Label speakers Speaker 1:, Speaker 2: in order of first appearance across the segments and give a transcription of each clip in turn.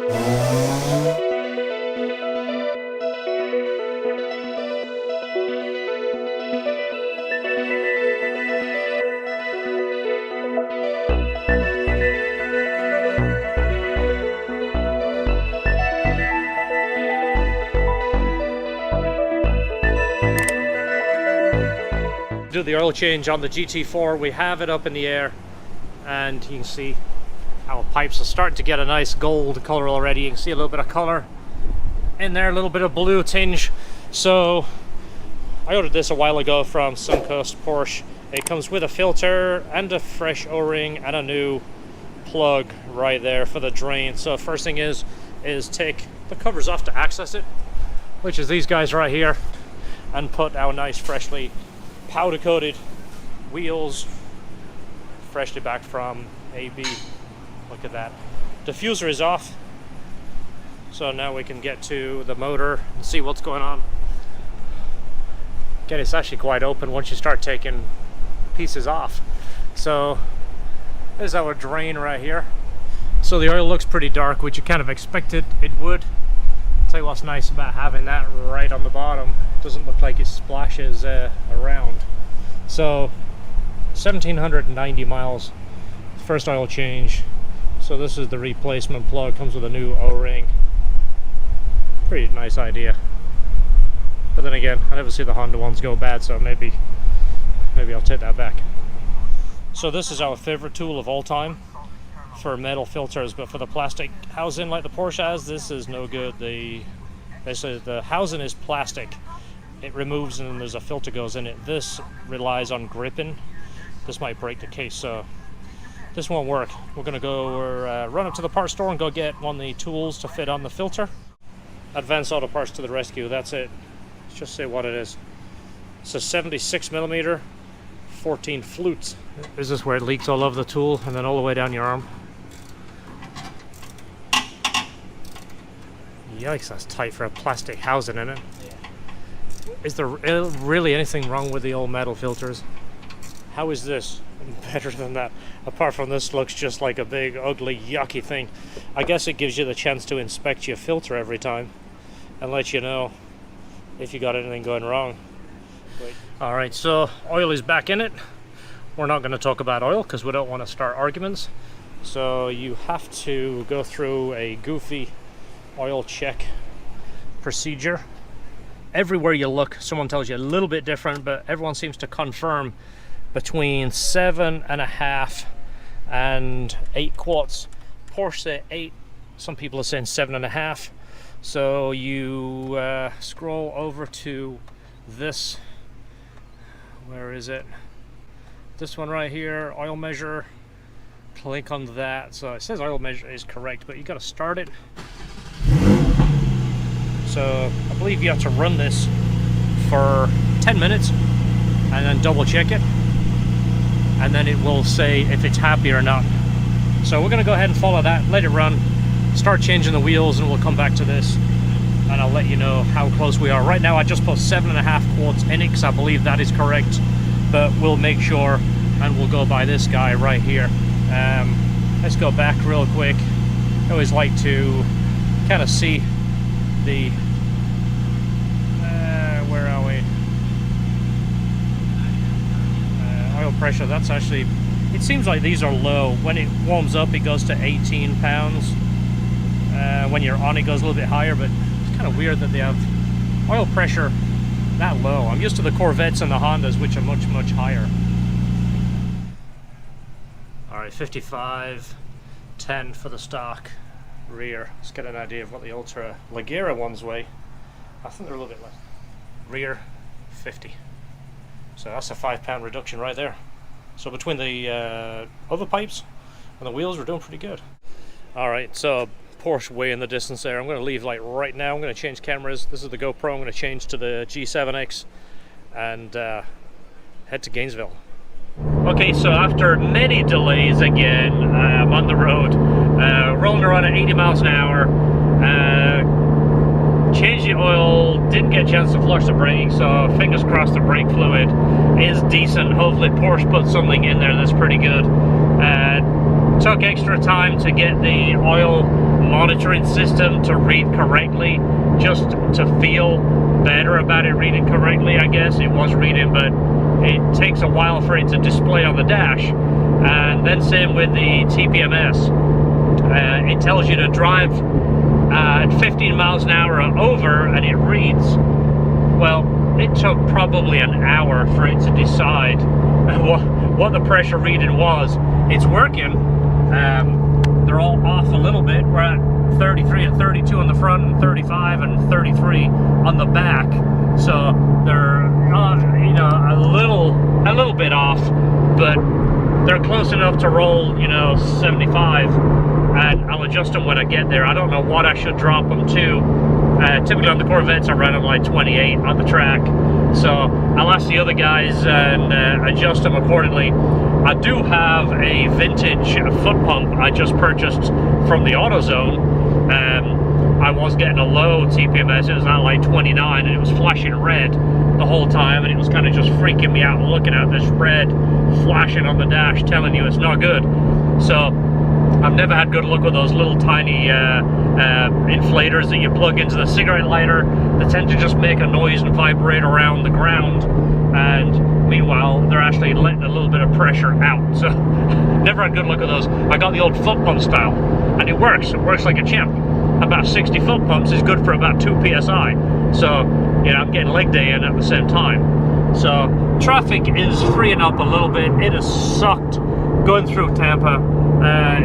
Speaker 1: Do the oil change on the GT4. We have it up in the air, and you can see our pipes are starting to get a nice gold color already. You can see a little bit of color in there, a little bit of blue tinge. So I ordered this a while ago from Suncoast Porsche. It comes with a filter and a fresh O-ring and a new plug right there for the drain. So first thing is take the covers off to access it, which is these guys right here, and put our nice freshly powder coated wheels, freshly back from AB. Look at that. Diffuser is off, so now we can get to the motor and see what's going on. Again, it's actually quite open once you start taking pieces off. So there's our drain right here. So the oil looks pretty dark, which you kind of expected it would. I'll tell you what's nice about having that right on the bottom. It doesn't look like it splashes around. So 1790 miles, first oil change. So this is the replacement plug, comes with a new O-ring. Pretty nice idea. But then again, I never see the Honda ones go bad, so maybe I'll take that back. So this is our favorite tool of all time for metal filters, but for the plastic housing like the Porsche has, this is no good. Basically the housing is plastic. It removes and then there's a filter goes in it. This relies on gripping. This might break the case, so this won't work. We're gonna go run up to the parts store and go get one of the tools to fit on the filter. Advanced Auto Parts to the rescue. That's it. Let's just say what it is. It's a 76mm 14 flutes. Is this where it leaks all over the tool and then all the way down your arm? Yikes, that's tight for a plastic housing in it. Is there really anything wrong with the old metal filters? How is this better than that? Apart from this looks just like a big, ugly, yucky thing. I guess it gives you the chance to inspect your filter every time and let you know if you got anything going wrong. Alright, so oil is back in it. We're not going to talk about oil because we don't want to start arguments. So you have to go through a goofy oil check procedure. Everywhere you look, someone tells you a little bit different, but everyone seems to confirm between 7.5 and 8 quarts. Porsche say 8, some people are saying 7.5. So you scroll over to this, where is it? This one right here, oil measure. Click on that. So it says oil measure is correct, but you got to start it. So I believe you have to run this for 10 minutes and then double check it, and then it will say if it's happy or not. So we're going to go ahead and follow that, let it run, start changing the wheels, and we'll come back to this and I'll let you know how close we are. Right now I just put 7.5 quarts in it because I believe that is correct, but we'll make sure and we'll go by this guy right here. Let's go back real quick. I always like to kind of see the where are we? Oil pressure. That's actually, it seems like these are low. When it warms up it goes to 18 pounds. When you're on it goes a little bit higher, but it's kind of weird that they have oil pressure that low. I'm used to the Corvettes and the Hondas, which are much higher. Alright, 55.10 for the stock rear. Let's get an idea of what the Ultra Leggera ones weigh. I think they're a little bit less. Rear 50. So that's a 5 pound reduction right there. So between the other pipes and the wheels, we're doing pretty good. Alright, so Porsche way in the distance there. I'm going to leave like right now. I'm going to change cameras. This is the GoPro. I'm going to change to the G7X and head to Gainesville. Okay, so after many delays again, I'm on the road, rolling around at 80 miles an hour, changed the oil, didn't get a chance to flush the brake, so fingers crossed the brake fluid is decent. Hopefully Porsche put something in there that's pretty good. Took extra time to get the oil monitoring system to read correctly, just to feel better about it reading correctly. I guess it was reading, but it takes a while for it to display on the dash. And then same with the TPMS. It tells you to drive at 15 miles an hour or over, and it reads. Well, it took probably an hour for it to decide what the pressure reading was. It's working. They're all off a little bit. We're at 33 and 32 on the front, and 35 and 33 on the back. So they're you know, a little bit off, but they're close enough to roll, you know, 75, and I'll adjust them when I get there. I don't know what I should drop them to. Typically on the Corvettes I run them like 28 on the track, so I'll ask the other guys and adjust them accordingly. I do have a vintage foot pump I just purchased from the AutoZone. I was getting a low TPMS, it was at like 29, and it was flashing red the whole time, and it was kind of just freaking me out looking at this red flashing on the dash telling you it's not good. So I've never had good luck with those little tiny inflators that you plug into the cigarette lighter. They tend to just make a noise and vibrate around the ground, and meanwhile they're actually letting a little bit of pressure out. So never had good luck with those. I got the old foot pump style, and it works like a champ. About 60 foot pumps is good for about 2 psi. So, you know, I'm getting leg day in at the same time. So traffic is freeing up a little bit. It has sucked going through Tampa.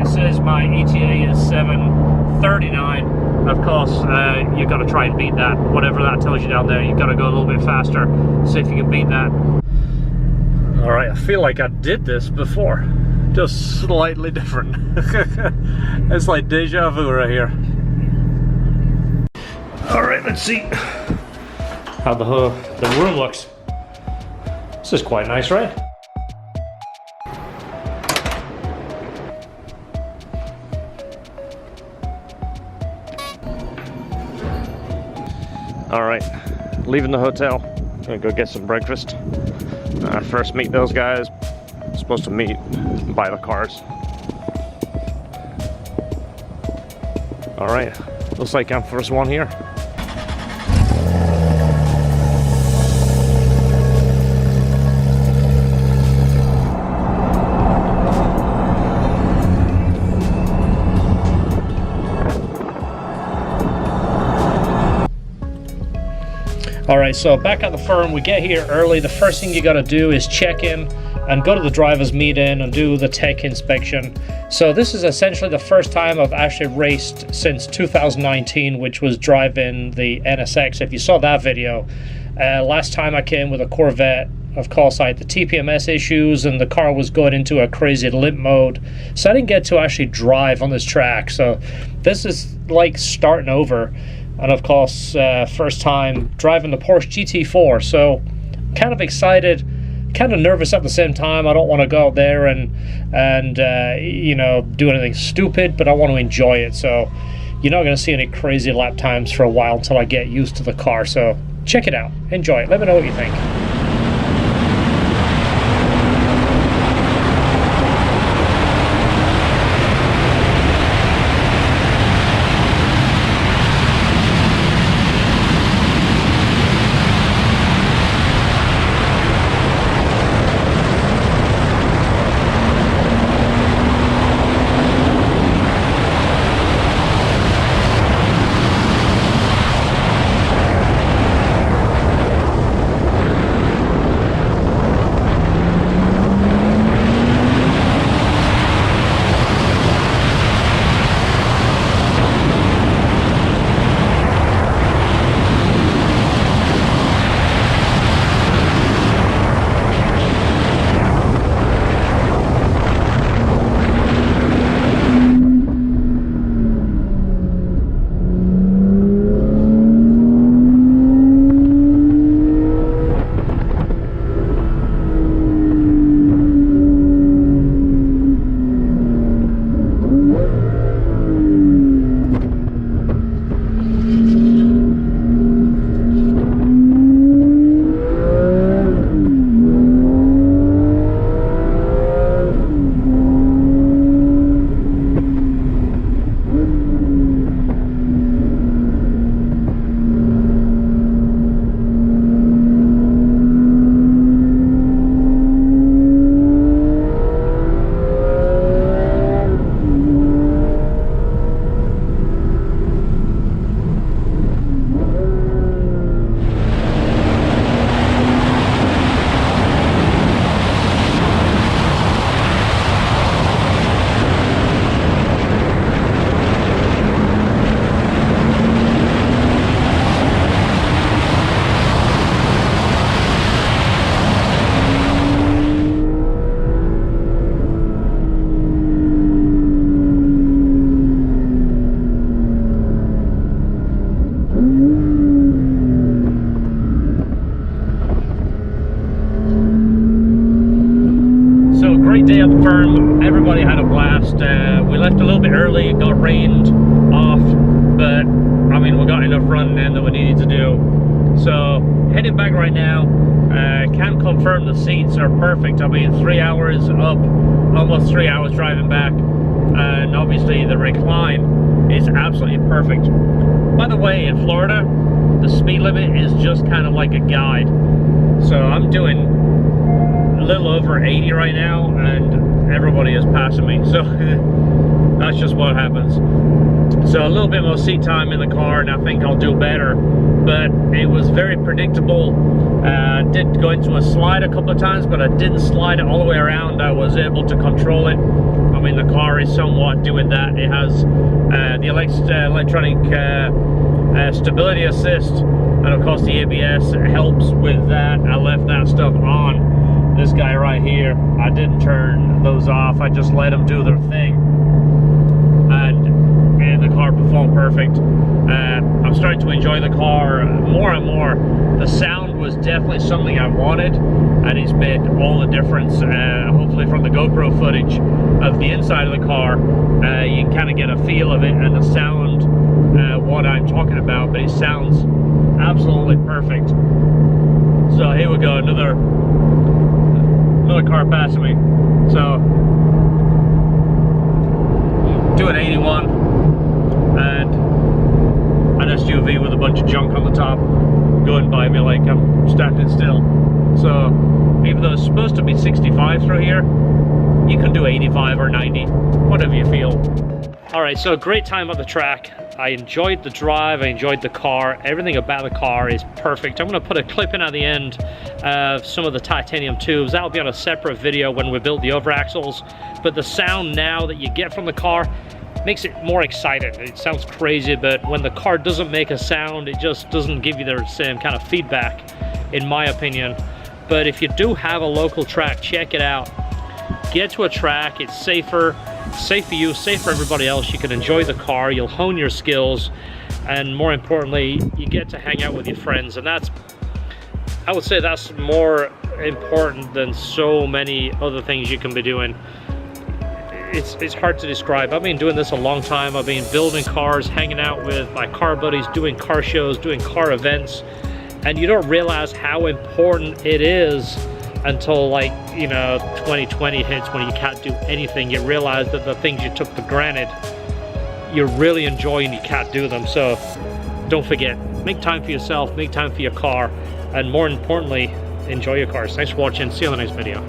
Speaker 1: It says my ETA is 7:39. Of course, you've got to try and beat that. Whatever that tells you down there, you've got to go a little bit faster. See if you can beat that. All right, I feel like I did this before, just slightly different. It's like deja vu right here. All right, let's see how the room looks. This is quite nice, right? All right, leaving the hotel. Gonna go get some breakfast. First meet those guys. Supposed to meet, buy the cars. All right, looks like I'm first one here. All right, so back at the firm, we get here early. The first thing you got to do is check in and go to the driver's meeting and do the tech inspection. So this is essentially the first time I've actually raced since 2019, which was driving the NSX. If you saw that video, last time I came with a Corvette, of course I had the TPMS issues and the car was going into a crazy limp mode. So I didn't get to actually drive on this track. So this is like starting over. And of course, first time driving the Porsche GT4, so kind of excited, kind of nervous at the same time. I don't want to go out there and you know, do anything stupid, but I want to enjoy it. So you're not going to see any crazy lap times for a while until I get used to the car. So check it out, enjoy it, let me know what you think. sound off, but I mean, we got enough running in that we needed to do. So heading back right now. Can confirm the seats are perfect. I mean, 3 hours up, almost 3 hours driving back, and obviously the recline is absolutely perfect. By the way, in Florida, the speed limit is just kind of like a guide. So I'm doing a little over 80 right now, and everybody is passing me. So that's just what happens. So a little bit more seat time in the car, and I think I'll do better. But it was very predictable. Did go into a slide a couple of times, but I didn't slide it all the way around. I was able to control it. I mean, the car is somewhat doing that. It has the electronic stability assist, and of course the ABS helps with that. I left that stuff on. This guy right here, I didn't turn those off. I just let them do their thing, and the car performed perfect. I'm starting to enjoy the car more and more. The sound was definitely something I wanted, and it's made all the difference. Hopefully from the GoPro footage of the inside of the car, you can kind of get a feel of it and the sound, what I'm talking about, but it sounds absolutely perfect. So here we go, another car passing me. So doing 81, and an SUV with a bunch of junk on the top going by me like I'm standing still. So even though it's supposed to be 65 through here, you can do 85 or 90, whatever you feel. All right, so great time at the track. I enjoyed the drive, I enjoyed the car. Everything about the car is perfect. I'm gonna put a clip in at the end of some of the titanium tubes. That'll be on a separate video when we build the over axles. But the sound now that you get from the car makes it more exciting. It sounds crazy, but when the car doesn't make a sound, it just doesn't give you the same kind of feedback, in my opinion. But if you do have a local track, check it out. Get to a track, it's safer, safe for you, safe for everybody else. You can enjoy the car, you'll hone your skills, and more importantly, you get to hang out with your friends. And that's, I would say that's more important than so many other things you can be doing. It's hard to describe. I've been doing this a long time. I've been building cars, hanging out with my car buddies, doing car shows, doing car events, and you don't realize how important it is until, like, you know, 2020 hits, when you can't do anything. You realize that the things you took for granted, you're really enjoying, you can't do them. So don't forget, make time for yourself, make time for your car, and more importantly, enjoy your cars. Thanks for watching. See you on the next video.